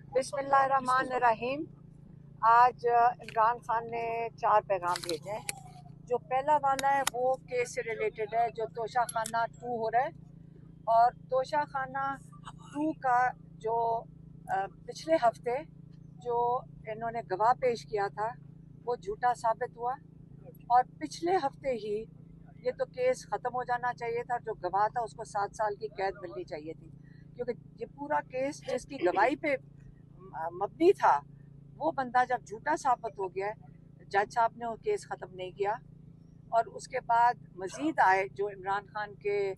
बिस्मिल्लाहिर्रहमानिर्रहीम। आज इमरान खान ने 4 पैगाम भेजे हैं। जो पहला वाला है वो केस से रिलेटेड है, जो तोशा खाना 2 हो रहा है। और तोशा खाना 2 का जो पिछले हफ्ते जो इन्होंने गवाह पेश किया था वो झूठा साबित हुआ। और पिछले हफ्ते ही ये तो केस ख़त्म हो जाना चाहिए था। जो गवाह था उसको 7 साल की कैद मिलनी चाहिए थी, क्योंकि ये पूरा केस जिसकी गवाही पे मबनी था वो बंदा जब झूठा साबित हो गया, जज साहब ने वो केस ख़त्म नहीं किया। और उसके बाद मज़ीद आए जो इमरान खान के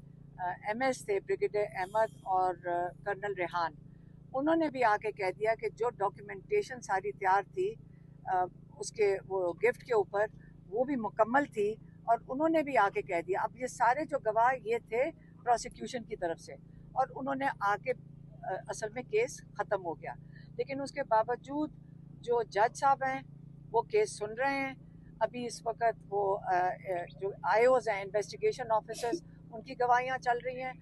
एमएस थे, ब्रिगेडियर अहमद और कर्नल रेहान, उन्होंने भी आके कह दिया कि जो डॉक्यूमेंटेशन सारी तैयार थी उसके वो गिफ्ट के ऊपर वो भी मुकम्मल थी। और उन्होंने भी आके कह दिया। अब ये सारे जो गवाह ये थे प्रोसिक्यूशन की तरफ से, और उन्होंने आके असल में केस ख़त्म हो गया। लेकिन उसके बावजूद जो जज साहब हैं वो केस सुन रहे हैं। अभी इस वक्त वो जो आईओज हैं, इन्वेस्टिगेशन ऑफिसर्स, उनकी गवाहियाँ चल रही हैं।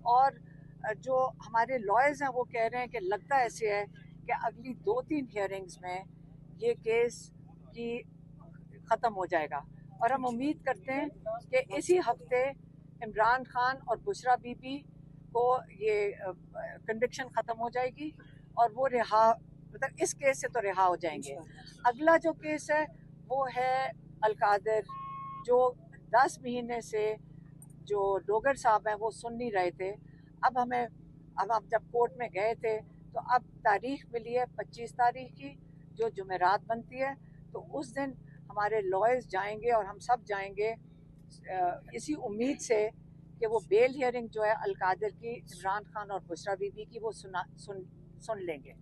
और जो हमारे लॉयर्स हैं वो कह रहे हैं कि लगता ऐसे है कि अगली 2-3 हियरिंग्स में ये केस की ख़त्म हो जाएगा। और हम उम्मीद करते हैं कि इसी हफ्ते इमरान खान और बुशरा बीबी को ये कन्विक्शन ख़त्म हो जाएगी और वो रिहा, मतलब इस केस से तो रिहा हो जाएंगे। अगला जो केस है वो है अलकादर, जो 10 महीने से जो डोगर साहब हैं वो सुन नहीं रहे थे। अब हम जब कोर्ट में गए थे तो अब तारीख मिली है 25 तारीख की, जो जुमेरात बनती है। तो उस दिन हमारे लॉयर्स जाएंगे और हम सब जाएंगे इसी उम्मीद से कि वो बेल हियरिंग जो है अलकादर की, इमरान खान और बुशरा बीबी की, वो सुन लेंगे।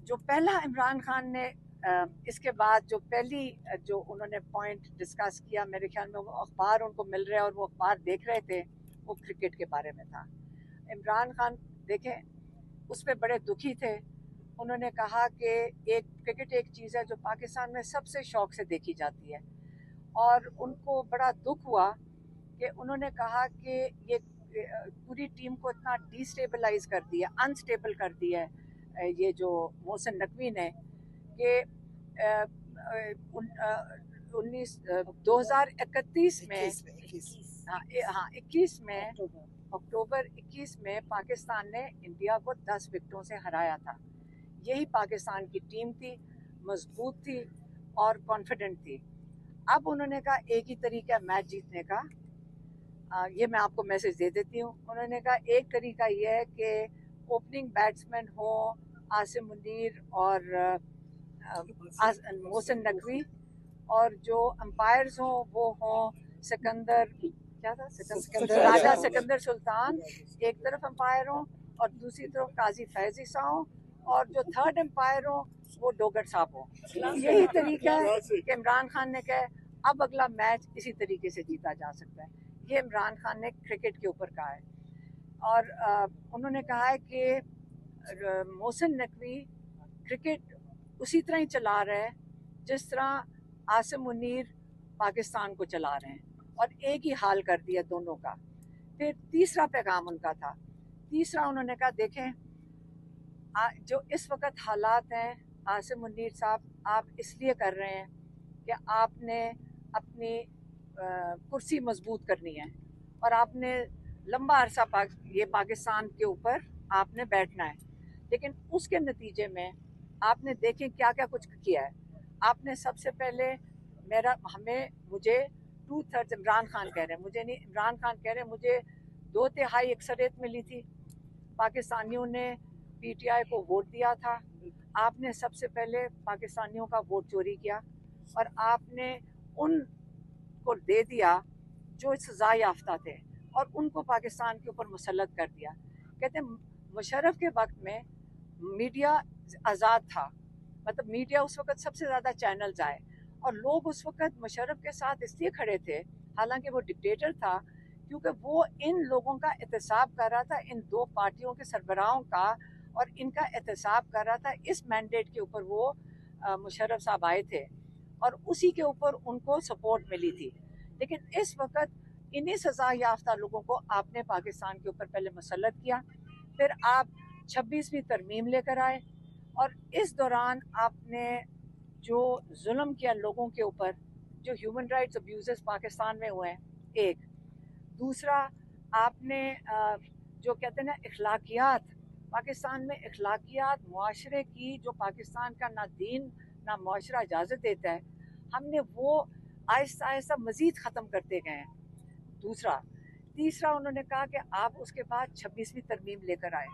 जो पहला इमरान खान ने इसके बाद जो पहली जो उन्होंने पॉइंट डिस्कस किया, मेरे ख्याल में वो अखबार उनको मिल रहे और वो अखबार देख रहे थे, वो क्रिकेट के बारे में था। इमरान खान देखें उस पर बड़े दुखी थे। उन्होंने कहा कि क्रिकेट एक चीज़ है जो पाकिस्तान में सबसे शौक से देखी जाती है। और उनको बड़ा दुख हुआ कि उन्होंने कहा कि ये पूरी टीम को इतना डिस्टेबलाइज कर दिया, अनस्टेबल कर दिया है ये जो मोहसिन नकवी ने, कि 2031 में, हाँ 21 में, अक्टूबर 21 में पाकिस्तान ने इंडिया को 10 विकेटों से हराया था। यही पाकिस्तान की टीम थी, मजबूत थी और कॉन्फिडेंट थी। अब उन्होंने कहा एक ही तरीका है मैच जीतने का, ये मैं आपको मैसेज दे देती हूँ। उन्होंने कहा एक तरीका ये है कि ओपनिंग बैट्समैन हो आसिम मुनीर और मोहसिन नकवी, और जो अंपायर्स हों वो हों सिकंदर, क्या था, राजा सिकंदर सुल्तान एक तरफ अंपायर हों और दूसरी तरफ काजी फैज ईसा हों, और जो थर्ड अंपायर हो वो डोगर साहब हो। यही तरीका है कि इमरान खान ने कहा अब अगला मैच इसी तरीके से जीता जा सकता है। ये इमरान खान ने क्रिकेट के ऊपर कहा है। और उन्होंने कहा है कि मोहसिन नकवी क्रिकेट उसी तरह ही चला रहे हैं जिस तरह आसिम मुनीर पाकिस्तान को चला रहे हैं, और एक ही हाल कर दिया दोनों का। फिर तीसरा पैगाम उनका था। तीसरा उन्होंने कहा देखें जो इस वक्त हालात हैं आसिम मुनीर साहब, आप इसलिए कर रहे हैं कि आपने अपनी कुर्सी मजबूत करनी है और आपने लंबा अरसा ये पाकिस्तान के ऊपर आपने बैठना है। लेकिन उसके नतीजे में आपने देखें क्या क्या कुछ किया है। आपने सबसे पहले मुझे 2/3 इमरान खान कह रहे हैं, मुझे नहीं, इमरान खान कह रहे हैं मुझे 2/3 अक्सरियत मिली थी, पाकिस्तानियों ने पीटीआई को वोट दिया था। आपने सबसे पहले पाकिस्तानियों का वोट चोरी किया और आपने उनको दे दिया जो सजा याफ्ता थे और उनको पाकिस्तान के ऊपर मुसल्लत कर दिया। कहते हैं मुशर्रफ के वक्त में मीडिया आज़ाद था, मतलब मीडिया उस वक्त सबसे ज़्यादा चैनल्स आए और लोग उस वक्त मुशर्रफ के साथ इसलिए खड़े थे, हालांकि वो डिक्टेटर था, क्योंकि वो इन लोगों का एहतसाब कर रहा था, इन 2 पार्टियों के सरबराहों का, और इनका एहतसाब कर रहा था। इस मैंडेट के ऊपर वो मुशर्रफ साहब आए थे और उसी के ऊपर उनको सपोर्ट मिली थी। लेकिन इस वक्त इन्हीं सजा याफ्ता लोगों को आपने पाकिस्तान के ऊपर पहले मुसल्लत किया, फिर आप 26वीं तरमीम लेकर आए, और इस दौरान आपने जो जुल्म किया लोगों के ऊपर, जो ह्यूमन राइट्स अब्यूज़ पाकिस्तान में हुए हैं, एक दूसरा आपने जो कहते हैं ना अखलाकियात, पाकिस्तान में अखलाकियात मुआशरे की जो पाकिस्तान का ना दीन ना मुआशरा इजाज़त देता है, हमने वो आहिस्ता आहिस्ता मज़ीद ख़त्म करते गए हैं। दूसरा तीसरा उन्होंने कहा कि आप उसके बाद 26वीं तरमीम लेकर आए,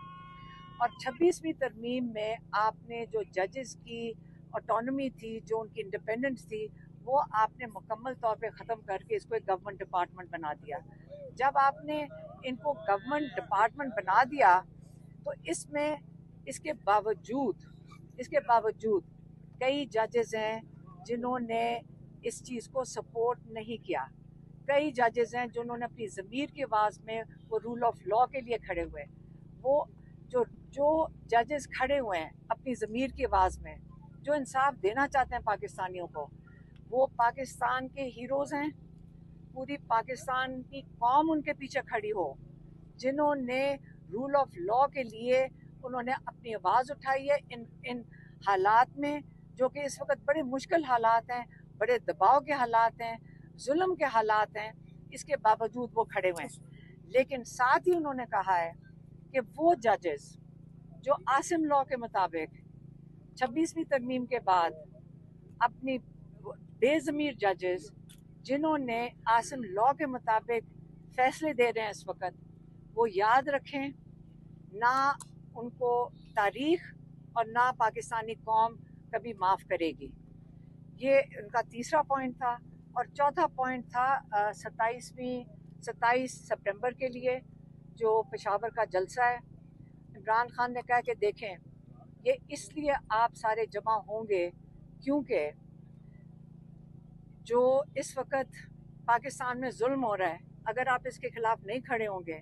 और 26वीं तरमीम में आपने जो जजेस की ऑटोनमी थी, जो उनकी इंडिपेंडेंस थी, वो आपने मुकम्मल तौर पे ख़त्म करके इसको एक गवर्नमेंट डिपार्टमेंट बना दिया। जब आपने इनको गवर्नमेंट डिपार्टमेंट बना दिया तो इसमें इसके बावजूद कई जजेस हैं जिन्होंने इस चीज़ को सपोर्ट नहीं किया। कई जजेस हैं जिन्होंने अपनी ज़मीर की आवाज़ में वो रूल ऑफ लॉ के लिए खड़े हुए। वो जो जजेस खड़े हुए हैं अपनी ज़मीर की आवाज़ में, जो इंसाफ देना चाहते हैं पाकिस्तानियों को, वो पाकिस्तान के हीरोज़ हैं। पूरी पाकिस्तान की कौम उनके पीछे खड़ी हो, जिन्होंने रूल ऑफ लॉ के लिए उन्होंने अपनी आवाज़ उठाई है इन हालात में, जो कि इस वक्त बड़े मुश्किल हालात हैं, बड़े दबाव के हालात हैं, जुल्म के हालात हैं। इसके बावजूद वो खड़े हुए हैं। लेकिन साथ ही उन्होंने कहा है कि वो जजेस जो आसिम लॉ के मुताबिक 26वीं तरमीम के बाद अपनी बेज़मीर जजेस जिन्होंने आसिम लॉ के मुताबिक फैसले दे रहे हैं इस वक्त, वो याद रखें, ना उनको तारीख और ना पाकिस्तानी कौम कभी माफ़ करेगी। ये उनका तीसरा पॉइंट था। और चौथा पॉइंट था 27 सितंबर के लिए जो पेशावर का जलसा है। इमरान खान ने कहा कि देखें, ये इसलिए आप सारे जमा होंगे क्योंकि जो इस वक्त पाकिस्तान में जुल्म हो रहा है, अगर आप इसके खिलाफ नहीं खड़े होंगे,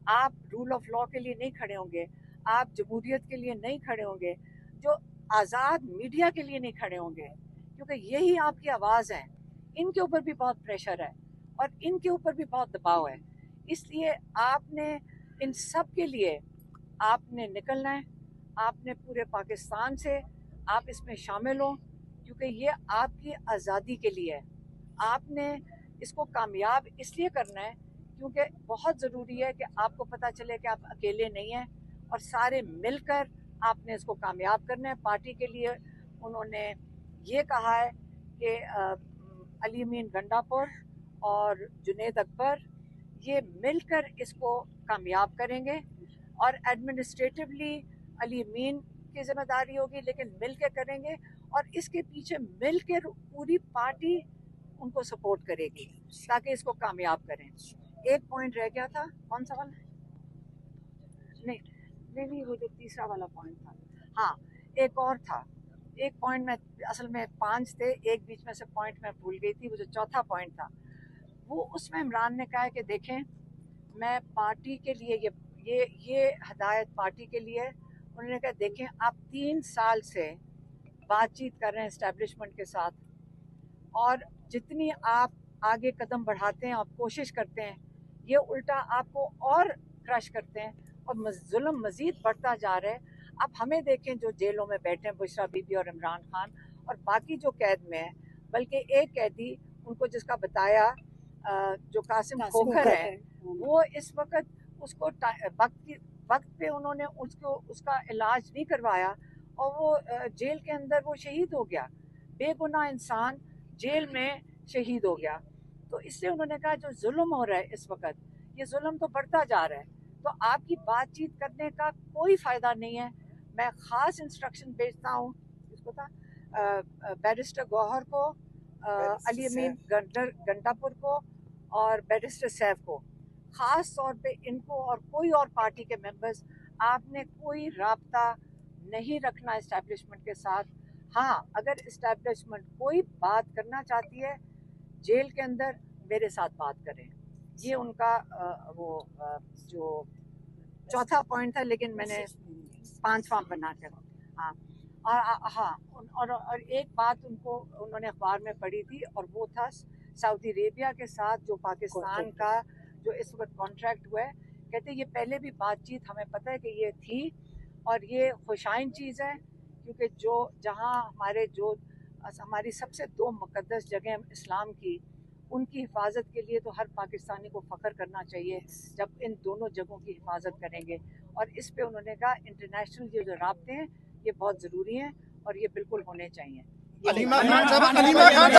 आप रूल ऑफ लॉ के लिए नहीं खड़े होंगे, आप जमहूरियत के लिए नहीं खड़े होंगे, जो आज़ाद मीडिया के लिए नहीं खड़े होंगे, क्योंकि यही आपकी आवाज़ है, इनके ऊपर भी बहुत प्रेशर है और इनके ऊपर भी बहुत दबाव है। इसलिए आपने इन सब के लिए आपने निकलना है। आपने पूरे पाकिस्तान से आप इसमें शामिल हो, क्योंकि ये आपकी आज़ादी के लिए है। आपने इसको कामयाब इसलिए करना है क्योंकि बहुत ज़रूरी है कि आपको पता चले कि आप अकेले नहीं हैं, और सारे मिलकर आपने इसको कामयाब करना है। पार्टी के लिए उन्होंने ये कहा है कि अली अमीन गंडापुर और जुनेद अकबर ये मिलकर इसको कामयाब करेंगे, और एडमिनिस्ट्रेटिवली अली अमीन की जिम्मेदारी होगी, लेकिन मिल के करेंगे, और इसके पीछे मिल के पूरी पार्टी उनको सपोर्ट करेगी ताकि इसको कामयाब करें। एक पॉइंट रह गया था, कौन सा वाला? नहीं, वो जो तीसरा वाला पॉइंट था। हाँ, एक और था, एक पॉइंट में असल में 5 थे, एक बीच में से पॉइंट मैं भूल गई थी। वो जो चौथा पॉइंट था, वो उसमें इमरान ने कहा है कि देखें, मैं पार्टी के लिए ये हदायत पार्टी के लिए है। उन्होंने कहा देखें, आप 3 साल से बातचीत कर रहे हैं इस्टेब्लिशमेंट के साथ, और जितनी आप आगे कदम बढ़ाते हैं और कोशिश करते हैं, ये उल्टा आपको और क्रश करते हैं और जुल्म मज़ीद बढ़ता जा रहा है। अब हमें देखें जो जेलों में बैठे हैं, बुशरा बीबी और इमरान खान, और बाकी जो कैद में है, बल्कि एक कैदी उनको जिसका बताया जो कासिम खोखर है, वो इस वक्त उसको वक्त पे उन्होंने उसका इलाज नहीं करवाया, और वो जेल के अंदर वो शहीद हो गया। बेगुनाह इंसान जेल में शहीद हो गया। तो इससे उन्होंने कहा जो जुल्म हो रहा है इस वक्त, ये जुल्म तो बढ़ता जा रहा है, तो आपकी बातचीत करने का कोई फ़ायदा नहीं है। मैं ख़ास इंस्ट्रक्शन भेजता हूँ, इसको था बैरिस्टर गौहर को, अली अमीन गंडापुर को और बैरिस्टर सैफ को, ख़ास तौर पे इनको, और कोई और पार्टी के मेंबर्स, आपने कोई राब्ता नहीं रखना इस्टेब्लिशमेंट के साथ। हाँ, अगर इस्टेब्लिशमेंट कोई बात करना चाहती है जेल के अंदर, मेरे साथ बात करें। ये उनका जो चौथा पॉइंट था, लेकिन मैंने 5वां बना कर। हाँ, और एक बात उन्होंने अखबार में पढ़ी थी, और वो था सऊदी अरेबिया के साथ जो पाकिस्तान का जो इस वक्त कॉन्ट्रैक्ट हुआ है। कहते ये पहले भी बातचीत हमें पता है कि ये थी, اور یہ خوشائن چیज़ ہے کیونکہ جہاں ہماری سب سے دو مقدس جگہیں اسلام کی ان کی حفاظت کے لیے تو ہر پاکستانی کو فخر کرنا چاہیے جب ان دونوں جگہوں کی حفاظت کریں گے. اور اس پہ انہوں نے کہا انٹرنیشنل یہ جو رابطے ہیں یہ بہت ضروری ہیں اور یہ بالکل ہونے چاہیے.